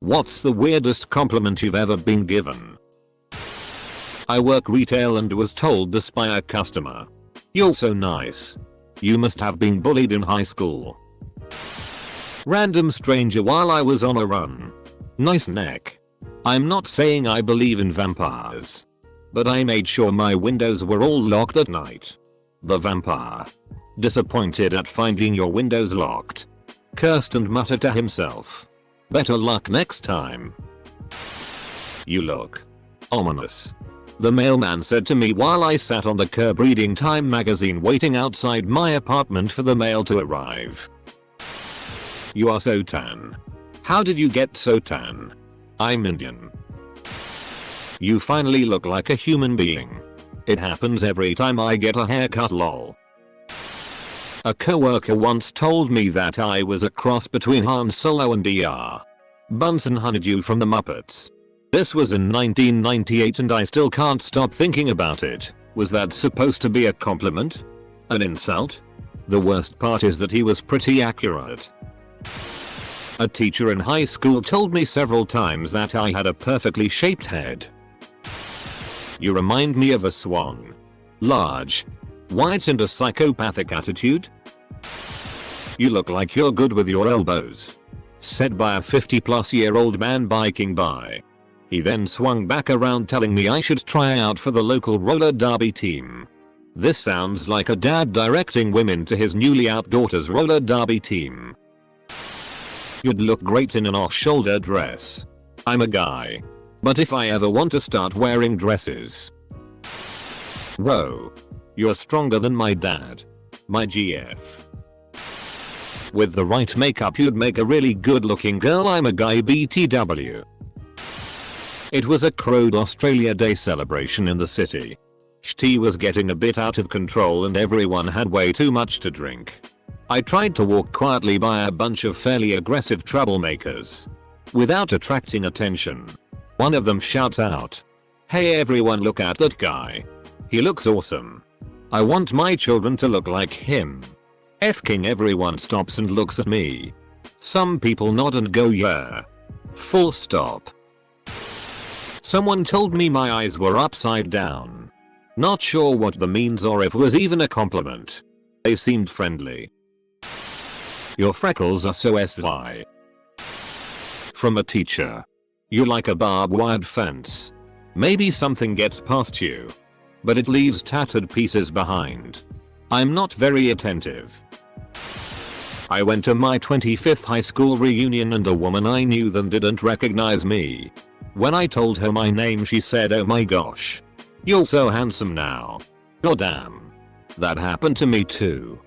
What's the weirdest compliment you've ever been given? I work retail and was told this by a customer. You're so nice. You must have been bullied in high school. Random stranger while I was on a run. Nice neck. I'm not saying I believe in vampires, but I made sure my windows were all locked at night. The vampire, disappointed at finding your windows locked, cursed and muttered to himself, "Better luck next time." You look ominous, the mailman said to me while I sat on the curb reading Time magazine waiting outside my apartment for the mail to arrive. You are so tan. How did you get so tan? I'm Indian. You finally look like a human being. It happens every time I get a haircut, lol. A coworker once told me that I was a cross between Han Solo and Dr. Bunsen Honeydew from the Muppets. This was in 1998 and I still can't stop thinking about it. Was that supposed to be a compliment? An insult? The worst part is that he was pretty accurate. A teacher in high school told me several times that I had a perfectly shaped head. You remind me of a swan. Large, white and a psychopathic attitude. You look like you're good with your elbows. Said by a 50-plus-year-old man biking by. He then swung back around telling me I should try out for the local roller derby team. This sounds like a dad directing women to his newly out daughter's roller derby team. You'd look great in an off-shoulder dress. I'm a guy, but if I ever want to start wearing dresses. Whoa. You're stronger than my dad. My GF. With the right makeup you'd make a really good looking girl. I'm a guy BTW. It was a crowed Australia Day celebration in the city. Tea was getting a bit out of control and everyone had way too much to drink. I tried to walk quietly by a bunch of fairly aggressive troublemakers. Without attracting attention, one of them shouts out, "Hey everyone, look at that guy. He looks awesome. I want my children to look like him." F-king everyone stops and looks at me. Some people nod and go yeah. Full stop. Someone told me my eyes were upside down. Not sure what the means or if it was even a compliment. They seemed friendly. Your freckles are so SI. From a teacher. You're like a barbed wire fence. Maybe something gets past you, but it leaves tattered pieces behind. I'm not very attentive. I went to my 25th high school reunion and a woman I knew then didn't recognize me. When I told her my name she said, "Oh my gosh. You're so handsome now." Goddamn. That happened to me too.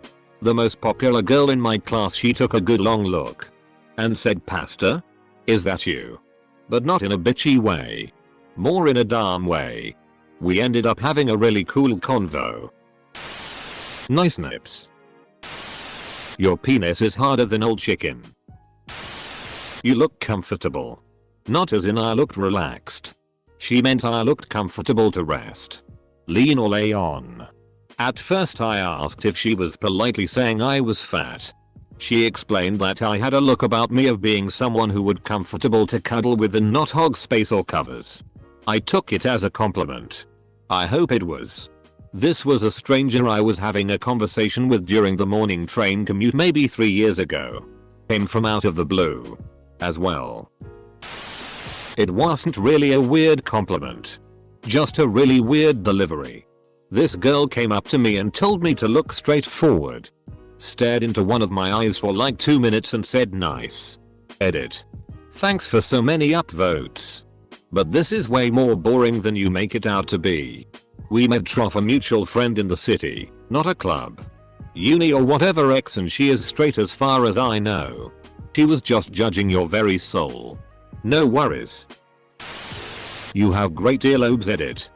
The most popular girl in my class, she took a good long look and said, "Pastor? Is that you?" But not in a bitchy way. More in a dumb way. We ended up having a really cool convo. Nice nips. Your penis is harder than old chicken. You look comfortable. Not as in I looked relaxed. She meant I looked comfortable to rest. Lean or lay on. At first I asked if she was politely saying I was fat. She explained that I had a look about me of being someone who would comfortable to cuddle with and not hog space or covers. I took it as a compliment. I hope it was. This was a stranger I was having a conversation with during the morning train commute maybe 3 years ago. Came from out of the blue. As well. It wasn't really a weird compliment. Just a really weird delivery. This girl came up to me and told me to look straight forward. Stared into one of my eyes for like 2 minutes and said nice. Edit. Thanks for so many upvotes. But this is way more boring than you make it out to be. We met off a mutual friend in the city, not a club. Uni or whatever X, and she is straight as far as I know. She was just judging your very soul. No worries. You have great earlobes, edit.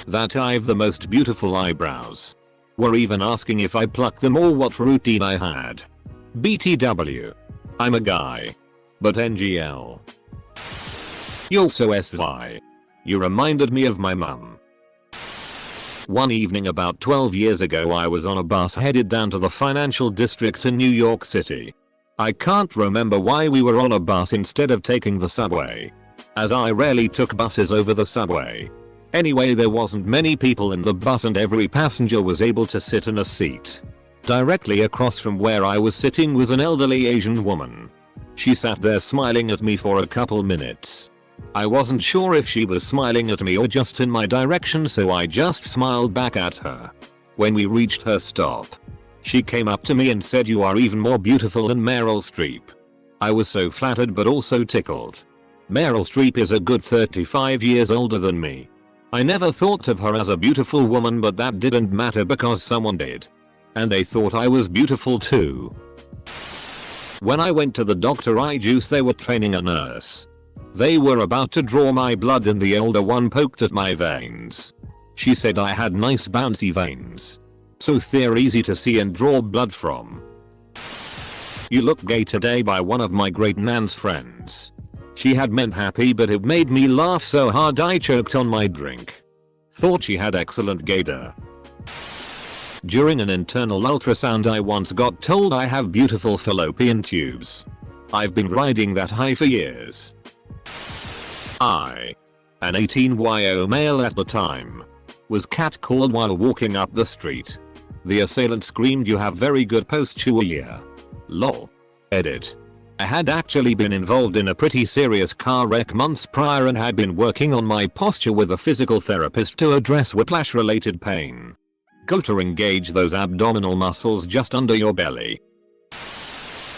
That I've the most beautiful eyebrows. Were even asking if I plucked them or what routine I had. BTW. I'm a guy. But NGL. You're so SI. You reminded me of my mum. One evening about 12 years ago I was on a bus headed down to the financial district in New York City. I can't remember why we were on a bus instead of taking the subway, as I rarely took buses over the subway. Anyway, there wasn't many people in the bus and every passenger was able to sit in a seat. Directly across from where I was sitting was an elderly Asian woman. She sat there smiling at me for a couple minutes. I wasn't sure if she was smiling at me or just in my direction, so I just smiled back at her. When we reached her stop, she came up to me and said, "You are even more beautiful than Meryl Streep." I was so flattered but also tickled. Meryl Streep is a good 35 years older than me. I never thought of her as a beautiful woman, but that didn't matter because someone did. And they thought I was beautiful too. When I went to the doctor, they were training a nurse. They were about to draw my blood and the older one poked at my veins. She said I had nice bouncy veins, so they're easy to see and draw blood from. "You look gay today" by one of my great nan's friends. She had meant happy, but it made me laugh so hard I choked on my drink. Thought she had excellent gaydar. During an internal ultrasound, I once got told I have beautiful fallopian tubes. I've been riding that high for years. I, an 18-year male at the time, was catcalled while walking up the street. The assailant screamed, "You have very good posture." Lol. Edit. I had actually been involved in a pretty serious car wreck months prior and had been working on my posture with a physical therapist to address whiplash related pain. Go to engage those abdominal muscles just under your belly.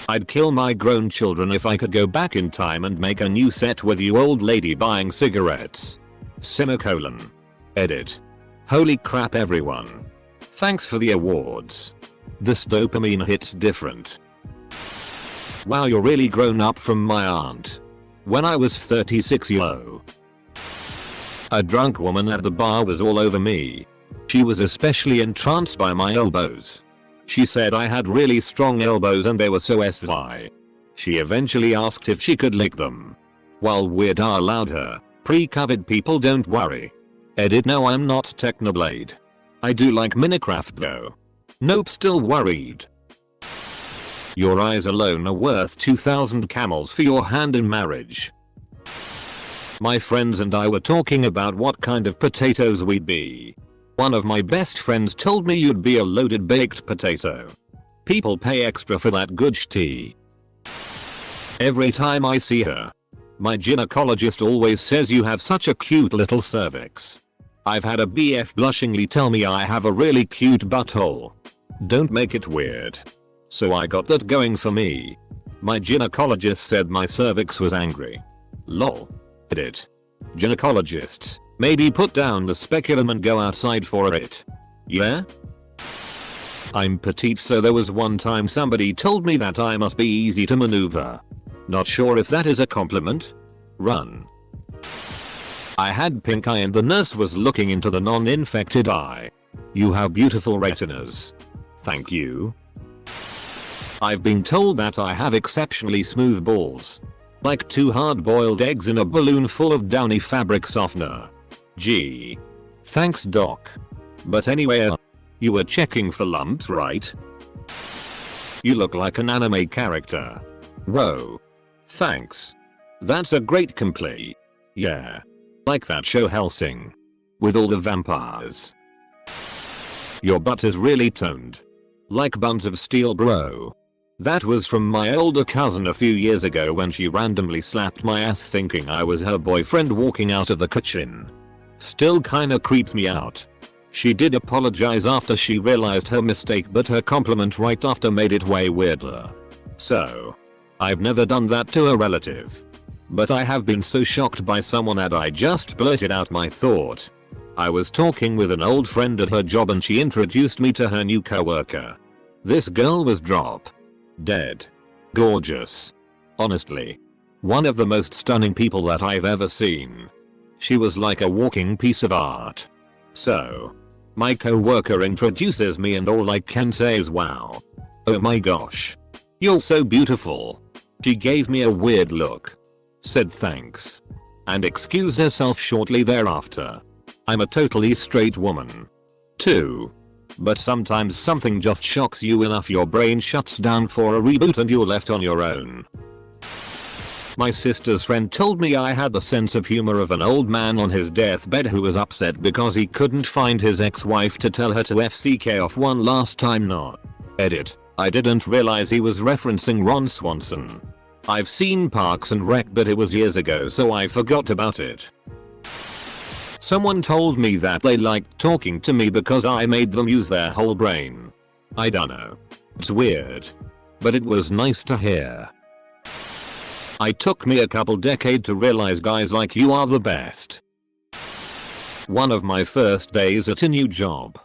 I'd kill my grown children if I could go back in time and make a new set with you old lady buying cigarettes. Semicolon. Edit. Holy crap everyone. Thanks for the awards. This dopamine hits different. Wow, you're really grown up from my aunt. When I was 36 yo. A drunk woman at the bar was all over me. She was especially entranced by my elbows. She said I had really strong elbows and they were so SI. She eventually asked if she could lick them. While weird, I allowed her. Pre-COVID people, don't worry. Edit. No, I'm not Technoblade. I do like Minecraft though. Nope, still worried. Your eyes alone are worth 2,000 camels for your hand in marriage. My friends and I were talking about what kind of potatoes we'd be. One of my best friends told me you'd be a loaded baked potato. People pay extra for that good tea. Every time I see her, my gynecologist always says you have such a cute little cervix. I've had a BF blushingly tell me I have a really cute butthole. Don't make it weird. So I got that going for me. My gynecologist said my cervix was angry. Lol. Edit. Gynecologists, maybe put down the speculum and go outside for it. Yeah? I'm petite, so there was one time somebody told me that I must be easy to maneuver. Not sure if that is a compliment. Run. I had pink eye and the nurse was looking into the non-infected eye. You have beautiful retinas. Thank you. I've been told that I have exceptionally smooth balls. Like 2 hard-boiled eggs in a balloon full of downy fabric softener. Gee. Thanks doc. But anyway, you were checking for lumps, right? You look like an anime character. Whoa. Thanks. That's a great compliment. Yeah. Like that show Hellsing. With all the vampires. Your butt is really toned. Like buns of steel, bro. That was from my older cousin a few years ago when she randomly slapped my ass thinking I was her boyfriend walking out of the kitchen. Still kinda creeps me out. She did apologize after she realized her mistake, but her compliment right after made it way weirder. So, I've never done that to a relative. But I have been so shocked by someone that I just blurted out my thought. I was talking with an old friend at her job and she introduced me to her new coworker. This girl was drop dead gorgeous. Honestly, one of the most stunning people that I've ever seen. She was like a walking piece of art. So, my coworker introduces me and all I can say is wow. Oh my gosh. You're so beautiful. She gave me a weird look. Said thanks. And excused herself shortly thereafter. I'm a totally straight woman. 2. But sometimes something just shocks you enough your brain shuts down for a reboot and you're left on your own. My sister's friend told me I had the sense of humor of an old man on his deathbed who was upset because he couldn't find his ex-wife to tell her to FCK off one last time. Not. Edit. I didn't realize he was referencing Ron Swanson. I've seen Parks and Rec but it was years ago so I forgot about it. Someone told me that they liked talking to me because I made them use their whole brain. I dunno. It's weird. But it was nice to hear. It took me a couple decades to realize guys like you are the best. One of my first days at a new job.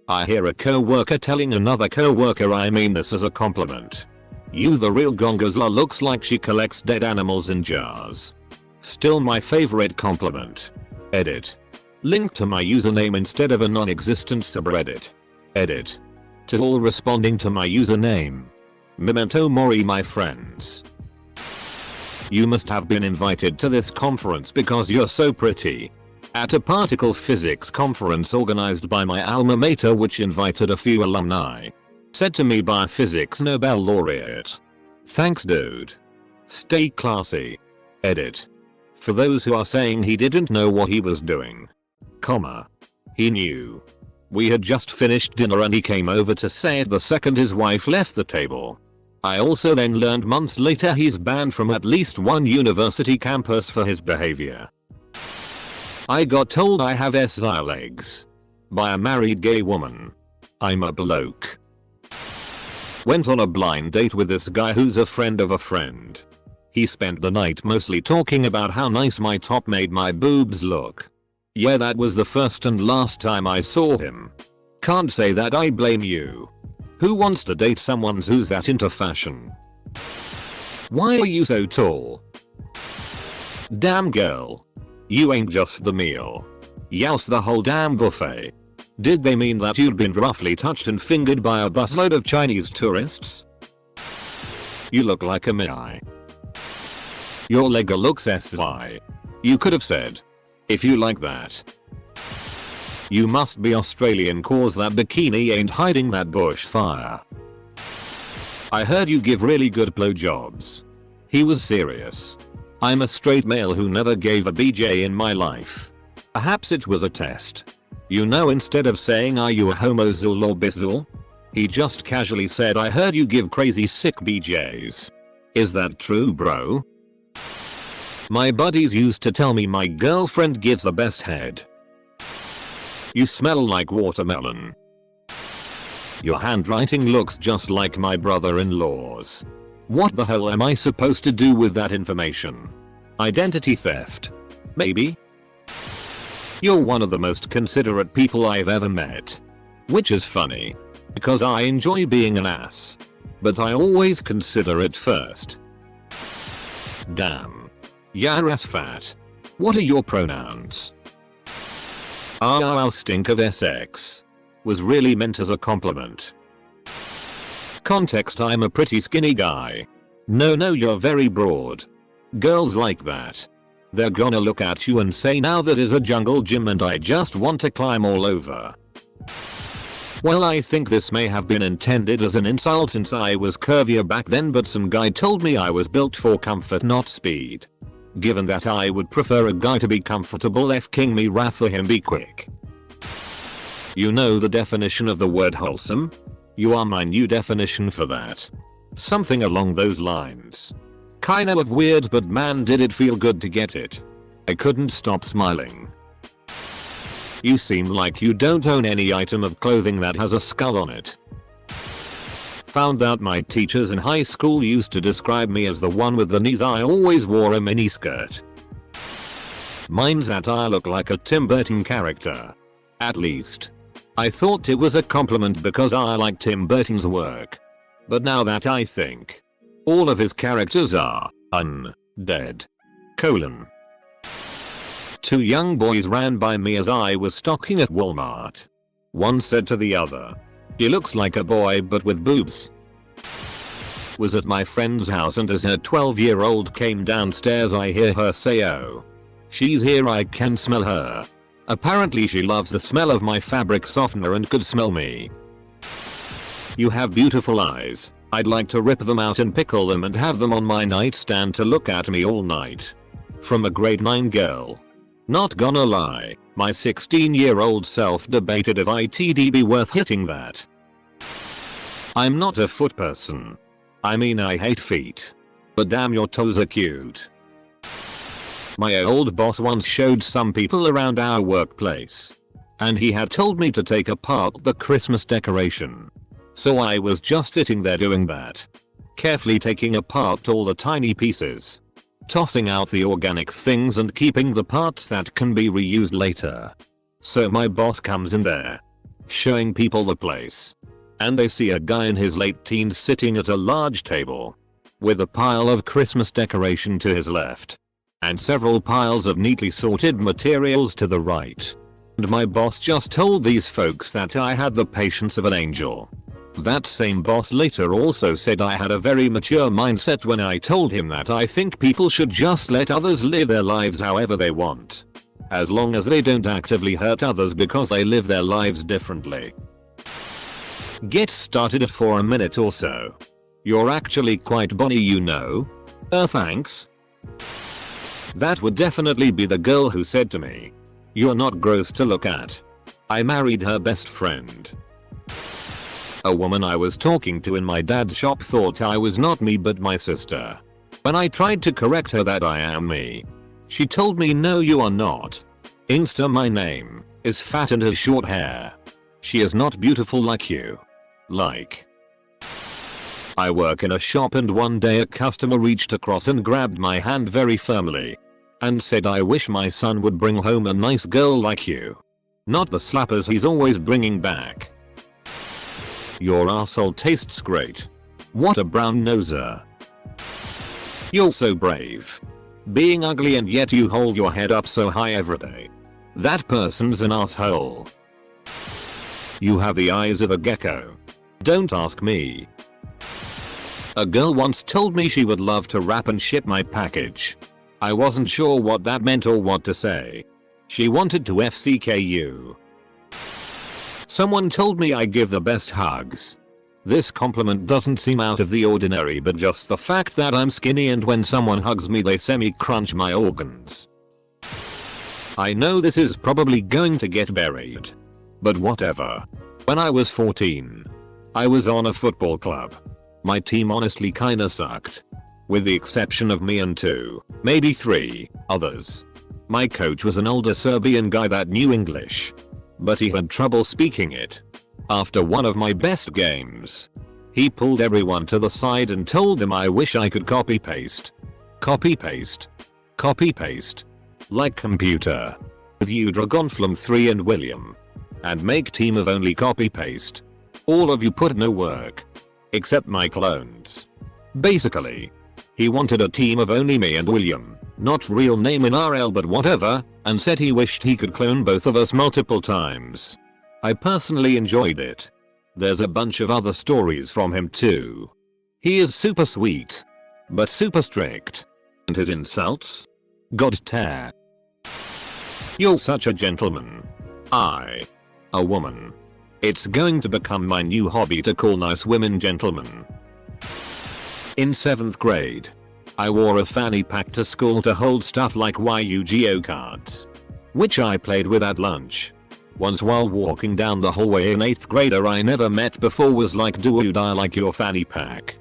I hear a co-worker telling another co-worker I mean this as a compliment. You the real gongazla looks like she collects dead animals in jars. Still my favorite compliment. Edit. Link to my username instead of a non-existent subreddit. Edit. To all responding to my username. Memento mori my friends. You must have been invited to this conference because you're so pretty. At a particle physics conference organized by my alma mater which invited a few alumni. Said to me by a physics Nobel laureate. Thanks dude. Stay classy. Edit. For those who are saying he didn't know what he was doing. Comma. He knew. We had just finished dinner and he came over to say it the second his wife left the table. I also then learned months later he's banned from at least one university campus for his behavior. I got told I have SI legs. By a married gay woman. I'm a bloke. Went on a blind date with this guy who's a friend of a friend. He spent the night mostly talking about how nice my top made my boobs look. Yeah, that was the first and last time I saw him. Can't say that I blame you. Who wants to date someone who's that into fashion? Why are you so tall? Damn girl. You ain't just the meal. Yous the whole damn buffet. Did they mean that you'd been roughly touched and fingered by a busload of Chinese tourists? You look like a me. Your leg looks SI. You could have said. If you like that. You must be Australian cause that bikini ain't hiding that bushfire. I heard you give really good blowjobs. He was serious. I'm a straight male who never gave a BJ in my life. Perhaps it was a test. You know, instead of saying are you a homozul or bizzle? He just casually said I heard you give crazy sick BJs. Is that true bro? My buddies used to tell me my girlfriend gives the best head. You smell like watermelon. Your handwriting looks just like my brother-in-law's. What the hell am I supposed to do with that information? Identity theft? Maybe? You're one of the most considerate people I've ever met. Which is funny. Because I enjoy being an ass. But I always consider it first. Damn. You're ass fat. What are your pronouns? I'll stink of SX. Was really meant as a compliment. Context: I'm a pretty skinny guy. No, you're very broad. Girls like that. They're gonna look at you and say now that is a jungle gym and I just want to climb all over. Well, I think this may have been intended as an insult since I was curvier back then, but some guy told me I was built for comfort not speed. Given that I would prefer a guy to be comfortable F-king me rather him be quick. You know the definition of the word wholesome? You are my new definition for that. Something along those lines. Kinda of weird, but man did it feel good to get it. I couldn't stop smiling. You seem like you don't own any item of clothing that has a skull on it. Found out my teachers in high school used to describe me as the one with the knees. I always wore a miniskirt. Mine's that I look like a Tim Burton character. At least. I thought it was a compliment because I like Tim Burton's work. But now that I think. All of his characters are undead. Two young boys ran by me as I was stocking at Walmart. One said to the other, "He looks like a boy but with boobs." Was at my friend's house and as her 12-year-old came downstairs I hear her say, "Oh. She's here, I can smell her." Apparently she loves the smell of my fabric softener and could smell me. You have beautiful eyes. I'd like to rip them out and pickle them and have them on my nightstand to look at me all night. From a grade 9 girl. Not gonna lie, my 16-year-old self debated if it'd be worth hitting that. I'm not a foot person. I mean, I hate feet. But damn, your toes are cute. My old boss once showed some people around our workplace. And he had told me to take apart the Christmas decoration. So I was just sitting there doing that. Carefully taking apart all the tiny pieces. Tossing out the organic things and keeping the parts that can be reused later. So my boss comes in there. Showing people the place. And they see a guy in his late teens sitting at a large table. With a pile of Christmas decoration to his left. And several piles of neatly sorted materials to the right. And my boss just told these folks that I had the patience of an angel. That same boss later also said I had a very mature mindset when I told him that I think people should just let others live their lives however they want. As long as they don't actively hurt others because they live their lives differently. Get started for a minute or so. You're actually quite bonny, you know. Thanks. That would definitely be the girl who said to me, "You're not gross to look at." I married her best friend. A woman I was talking to in my dad's shop thought I was not me but my sister. When I tried to correct her that I am me, she told me, "No, you are not. Insta, my name is fat and has short hair. She is not beautiful like you." Like. I work in a shop and one day a customer reached across and grabbed my hand very firmly. And said, "I wish my son would bring home a nice girl like you. Not the slappers he's always bringing back." Your arsehole tastes great. What a brown noser. You're so brave. Being ugly and yet you hold your head up so high every day. That person's an asshole. You have the eyes of a gecko. Don't ask me. A girl once told me she would love to wrap and ship my package. I wasn't sure what that meant or what to say. She wanted to FCKU. Someone told me I give the best hugs. This compliment doesn't seem out of the ordinary, but just the fact that I'm skinny and when someone hugs me they semi-crunch my organs. I know this is probably going to get buried. But whatever. When I was 14, I was on a football club. My team honestly kinda sucked. With the exception of me and 2, maybe 3, others. My coach was an older Serbian guy that knew English. But he had trouble speaking it. After one of my best games, he pulled everyone to the side and told them I wish I could copy paste. Copy paste. Copy paste. Like computer. With you Dragonflam 3 and William. And make team of only copy paste. All of you put no work. Except my clones. Basically. He wanted a team of only me and William. Not real name in RL but whatever, and said he wished he could clone both of us multiple times. I personally enjoyed it. There's a bunch of other stories from him too. He is super sweet. But super strict. And his insults? God tear. You're such a gentleman. A woman. It's going to become my new hobby to call nice women gentlemen. In 7th grade, I wore a fanny pack to school to hold stuff like you.I cards. Which I played with at lunch. Once while walking down the hallway, an 8th grader I never met before was like, "Do you die like your fanny pack?"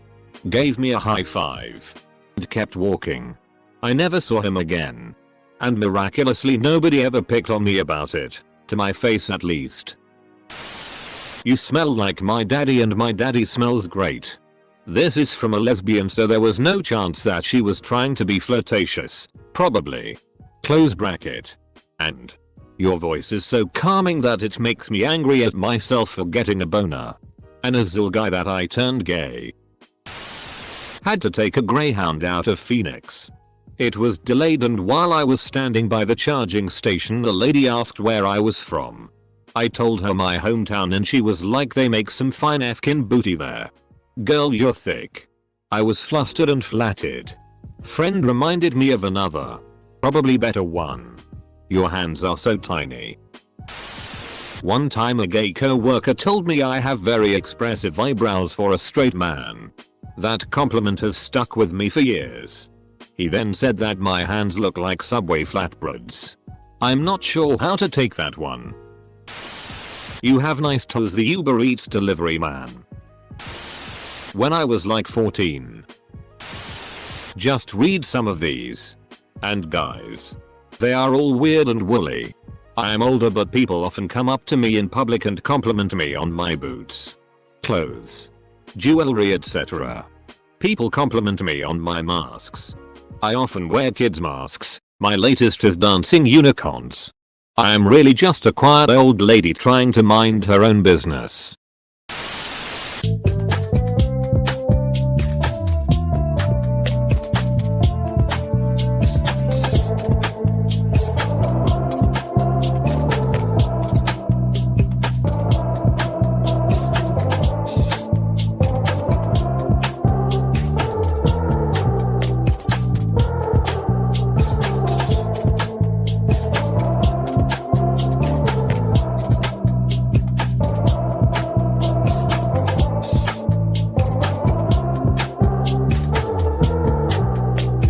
Gave me a high five. And kept walking. I never saw him again. And miraculously nobody ever picked on me about it. To my face at least. You smell like my daddy and my daddy smells great. This is from a lesbian, so there was no chance that she was trying to be flirtatious. Probably. Close bracket. And. Your voice is so calming that it makes me angry at myself for getting a boner. An Azul guy that I turned gay. Had to take a Greyhound out of Phoenix. It was delayed and while I was standing by the charging station the lady asked where I was from. I told her my hometown and she was like, "They make some fine Afghan booty there. Girl, you're thick." I was flustered and flattered. Friend reminded me of another. Probably better one. Your hands are so tiny. One time a gay co-worker told me I have very expressive eyebrows for a straight man. That compliment has stuck with me for years. He then said that my hands look like Subway flatbreads. I'm not sure how to take that one. You have nice toes, the Uber Eats delivery man. When I was like 14. Just read some of these. And guys, they are all weird and woolly. I am older, but people often come up to me in public and compliment me on my boots, clothes, jewelry, etc. People compliment me on my masks. I often wear kids masks. My latest is dancing unicorns. I am really just a quiet old lady trying to mind her own business.